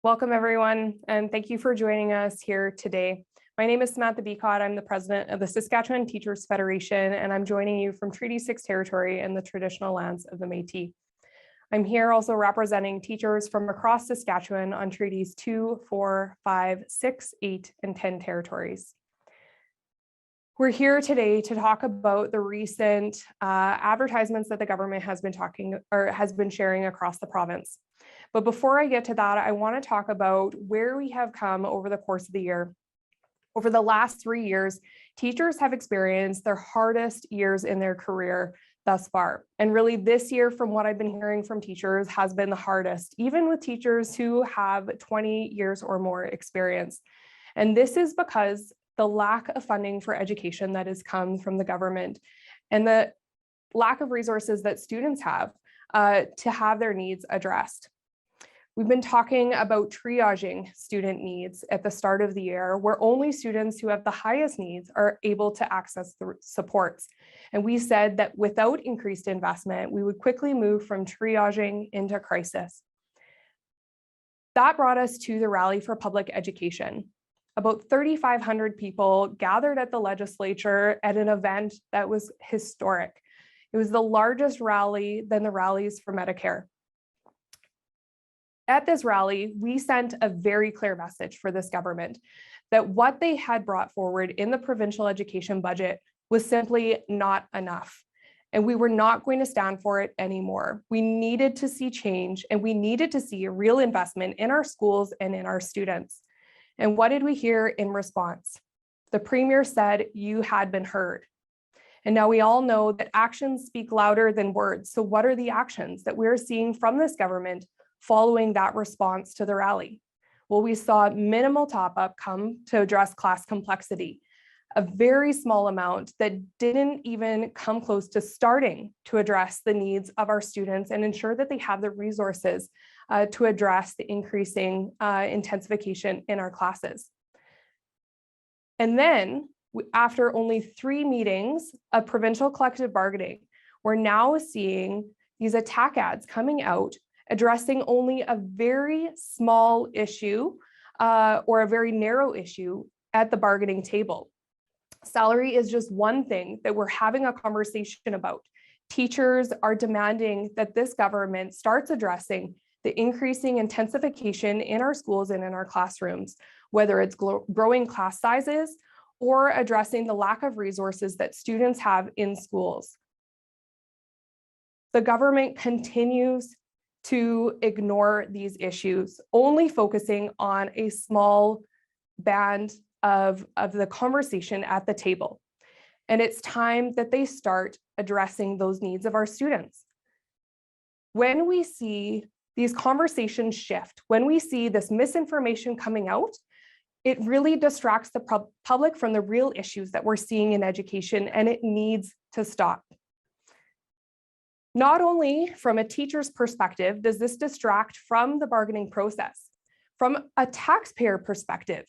Welcome, everyone, and thank you for joining us here today. My name is Samantha Beacott. I'm the president of the Saskatchewan Teachers Federation, and I'm joining you from Treaty 6 territory and the traditional lands of the Métis. I'm here also representing teachers from across Saskatchewan on Treaties 2, 4, 5, 6, 8, and 10 territories. We're here today to talk about the recent advertisements that the government has been sharing across the province. But before I get to that, I want to talk about where we have come over the course of the year. Over the last 3 years, teachers have experienced their hardest years in their career thus far. And really this year, from what I've been hearing from teachers, has been the hardest, even with teachers who have 20 years or more experience. And this is because the lack of funding for education that has come from the government and the lack of resources that students have to have their needs addressed. We've been talking about triaging student needs at the start of the year, where only students who have the highest needs are able to access the supports. And we said that without increased investment, we would quickly move from triaging into crisis. That brought us to the Rally for Public Education. About 3,500 people gathered at the legislature at an event that was historic. It was the largest rally than the rallies for Medicare. At this rally, we sent a very clear message for this government that what they had brought forward in the provincial education budget was simply not enough. And we were not going to stand for it anymore. We needed to see change, and we needed to see a real investment in our schools and in our students. And what did we hear in response? The Premier said, "You had been heard." And now we all know that actions speak louder than words. So what are the actions that we're seeing from this government following that response to the rally? Well, we saw minimal top-up come to address class complexity, a very small amount that didn't even come close to starting to address the needs of our students and ensure that they have the resources to address the increasing intensification in our classes. And then, after only 3 meetings of provincial collective bargaining, we're now seeing these attack ads coming out addressing only a very small issue or a very narrow issue at the bargaining table. Salary is just one thing that we're having a conversation about. Teachers are demanding that this government starts addressing the increasing intensification in our schools and in our classrooms, whether it's growing class sizes or addressing the lack of resources that students have in schools. The government continues to ignore these issues, only focusing on a small band of the conversation at the table. And it's time that they start addressing those needs of our students. When we see these conversations shift, when we see this misinformation coming out, it really distracts the public from the real issues that we're seeing in education, and it needs to stop. Not only from a teacher's perspective does this distract from the bargaining process, from a taxpayer perspective,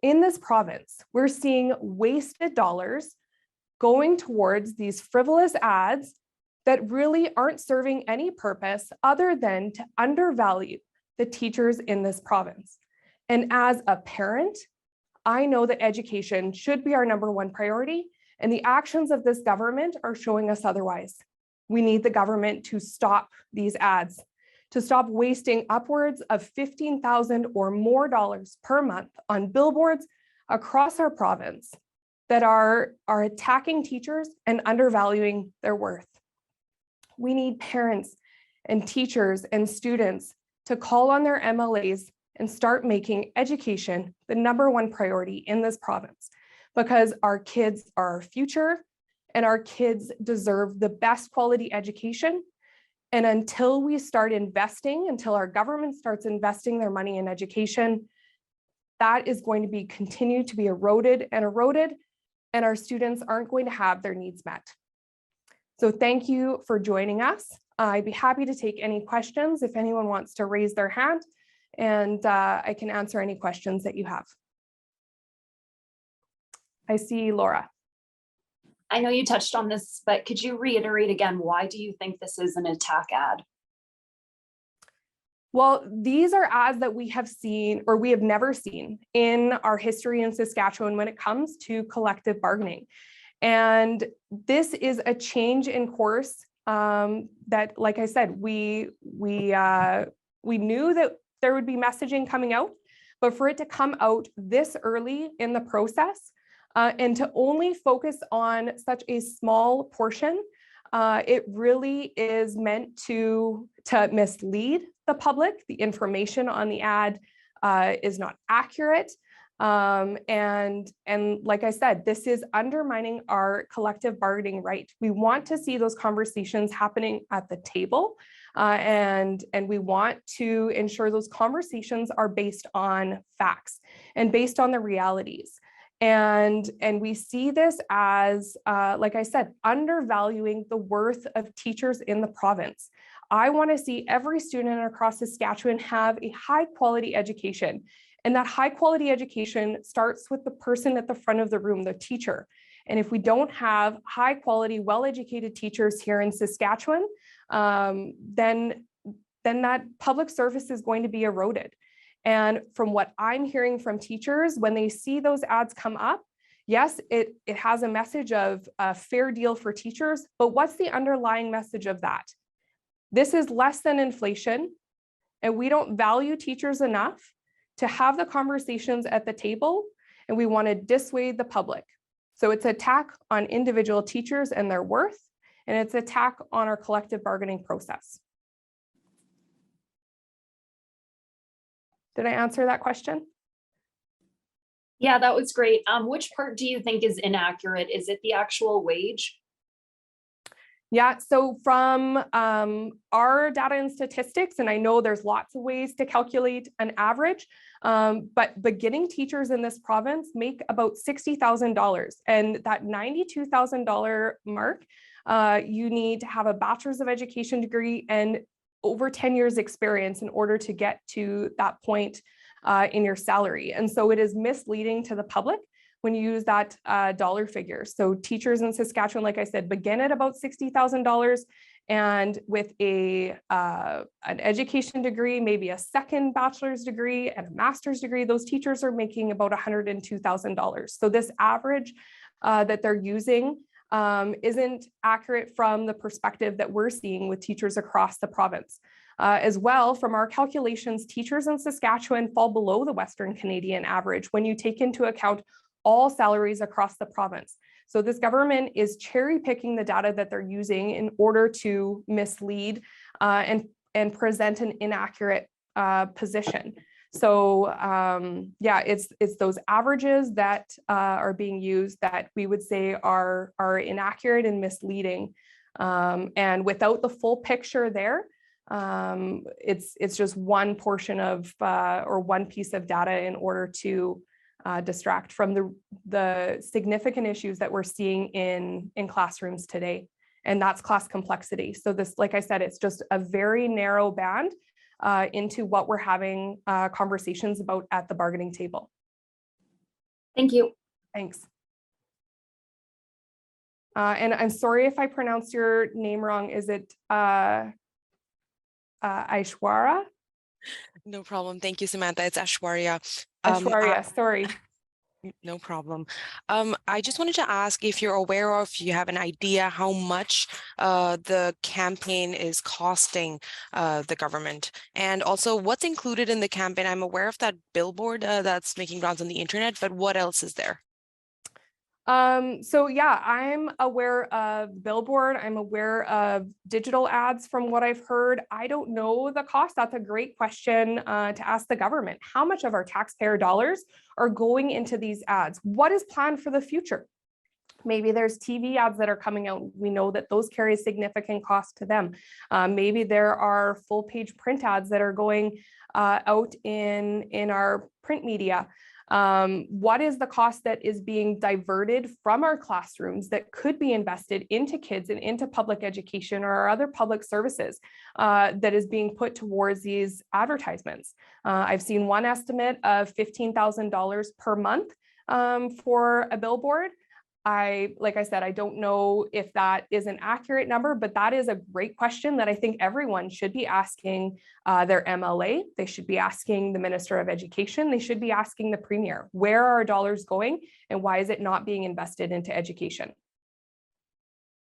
in this province, we're seeing wasted dollars going towards these frivolous ads that really aren't serving any purpose other than to undervalue the teachers in this province. And as a parent, I know that education should be our #1 priority, and the actions of this government are showing us otherwise. We need the government to stop these ads, to stop wasting upwards of $15,000 or more per month on billboards across our province that are attacking teachers and undervaluing their worth. We need parents and teachers and students to call on their MLAs and start making education the #1 priority in this province, because our kids are our future and our kids deserve the best quality education. And until we start investing, until our government starts investing their money in education, that is going to continue to be eroded, and our students aren't going to have their needs met. So thank you for joining us. I'd be happy to take any questions if anyone wants to raise their hand, and I can answer any questions that you have. I see Laura. I know you touched on this, but could you reiterate again, why do you think this is an attack ad? Well, these are ads that we have seen or we have never seen in our history in Saskatchewan when it comes to collective bargaining. And this is a change in course that, like I said, we knew that there would be messaging coming out, but for it to come out this early in the process and to only focus on such a small portion, it really is meant to mislead the public. The information on the ad is not accurate. And like I said, this is undermining our collective bargaining right. We want to see those conversations happening at the table. And we want to ensure those conversations are based on facts and based on the realities. And we see this as, like I said, undervaluing the worth of teachers in the province. I want to see every student across Saskatchewan have a high quality education. And that high quality education starts with the person at the front of the room, the teacher. And if we don't have high quality, well-educated teachers here in Saskatchewan, then that public service is going to be eroded. And from what I'm hearing from teachers, when they see those ads come up, yes, it has a message of a fair deal for teachers, but what's the underlying message of that? This is less than inflation, and we don't value teachers enough to have the conversations at the table, and we want to dissuade the public. So it's an attack on individual teachers and their worth, and it's an attack on our collective bargaining process. Did I answer that question? Yeah, that was great. Which part do you think is inaccurate? Is it the actual wage? Yeah, so from our data and statistics, and I know there's lots of ways to calculate an average, but beginning teachers in this province make about $60,000. And that $92,000 mark, you need to have a bachelor's of education degree and over 10 years experience in order to get to that point in your salary. And so it is misleading to the public when you use that dollar figure. So teachers in Saskatchewan, like I said, begin at about $60,000, and with an education degree, maybe a second bachelor's degree and a master's degree, those teachers are making about $102,000. So this average that they're using isn't accurate from the perspective that we're seeing with teachers across the province. As well, from our calculations, teachers in Saskatchewan fall below the Western Canadian average when you take into account all salaries across the province. So this government is cherry picking the data that they're using in order to mislead and present an inaccurate position. So yeah, it's those averages that are being used that we would say are inaccurate and misleading. And without the full picture there, it's just one portion of or one piece of data in order to distract from the significant issues that we're seeing in classrooms today. And that's class complexity. So this, like I said, it's just a very narrow band into what we're having conversations about at the bargaining table. Thank you. Thanks. And I'm sorry if I pronounced your name wrong. Is it Aishwarya? No problem. Thank you, Samantha. It's Aishwarya. Aishwarya, sorry. No problem. I just wanted to ask if you're aware of, you have an idea how much the campaign is costing the government, and also what's included in the campaign. I'm aware of that billboard that's making rounds on the internet, but what else is there? So yeah, I'm aware of billboard. I'm aware of digital ads from what I've heard. I don't know the cost. That's a great question to ask the government. How much of our taxpayer dollars are going into these ads? What is planned for the future? Maybe there's TV ads that are coming out. We know that those carry significant cost to them. Maybe there are full page print ads that are going out in our print media. What is the cost that is being diverted from our classrooms that could be invested into kids and into public education or other public services that is being put towards these advertisements? I've seen one estimate of $15,000 per month for a billboard. like I said, I don't know if that is an accurate number, but that is a great question that I think everyone should be asking their MLA. They should be asking the Minister of Education. They should be asking the Premier, where are our dollars going and why is it not being invested into education?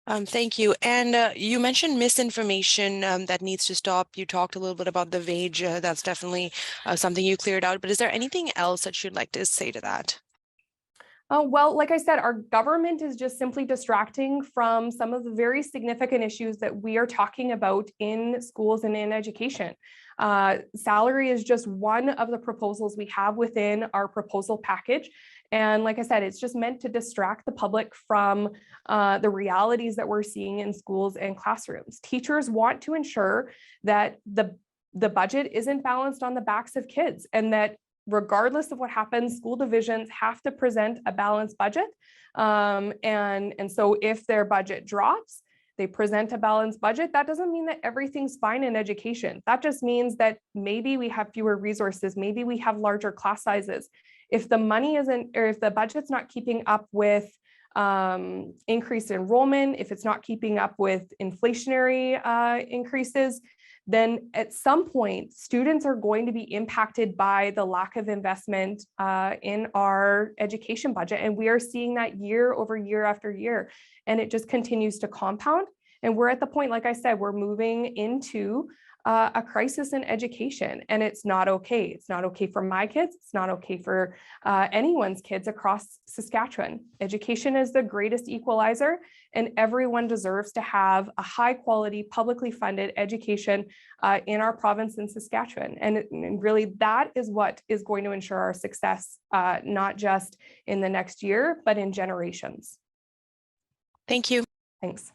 Thank you. And you mentioned misinformation that needs to stop. You talked a little bit about the wage. That's definitely something you cleared out. But is there anything else that you'd like to say to that? Well, like I said, our government is just simply distracting from some of the very significant issues that we are talking about in schools and in education. Salary is just one of the proposals we have within our proposal package. And like I said, it's just meant to distract the public from the realities that we're seeing in schools and classrooms. Teachers want to ensure that the budget isn't balanced on the backs of kids, and that regardless of what happens, school divisions have to present a balanced budget. And so if their budget drops, they present a balanced budget. That doesn't mean that everything's fine in education. That just means that maybe we have fewer resources, maybe we have larger class sizes. If the money isn't, or if the budget's not keeping up with increased enrollment, if it's not keeping up with inflationary increases, then at some point, students are going to be impacted by the lack of investment in our education budget. And we are seeing that year over year after year, and it just continues to compound. And we're at the point, like I said, we're moving into a crisis in education, and it's not okay. It's not okay for my kids. It's not okay for anyone's kids across Saskatchewan. Education is the greatest equalizer, and everyone deserves to have a high quality, publicly funded education in our province in Saskatchewan. And really that is what is going to ensure our success, not just in the next year, but in generations. Thank you. Thanks.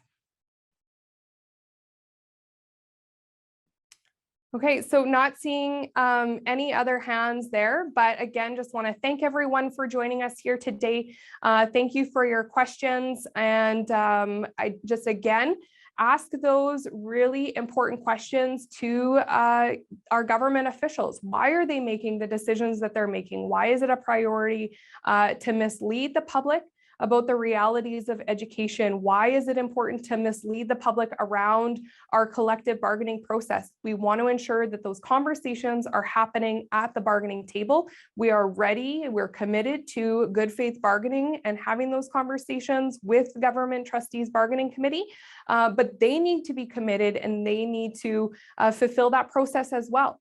Okay, so not seeing any other hands there, but again, just want to thank everyone for joining us here today. Thank you for your questions. And I just, again, ask those really important questions to our government officials. Why are they making the decisions that they're making? Why is it a priority to mislead the public about the realities of education? Why is it important to mislead the public around our collective bargaining process? We want to ensure that those conversations are happening at the bargaining table. We are ready, we're committed to good faith bargaining and having those conversations with the Government Trustees Bargaining Committee, but they need to be committed and they need to fulfill that process as well.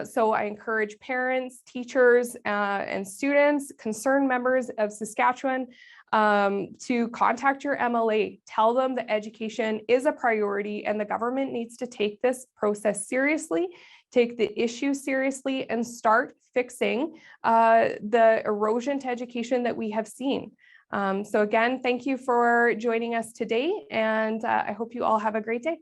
So I encourage parents, teachers, and students, concerned members of Saskatchewan to contact your MLA. Tell them that education is a priority and the government needs to take this process seriously, take the issue seriously, and start fixing the erosion to education that we have seen. So again, thank you for joining us today, and I hope you all have a great day.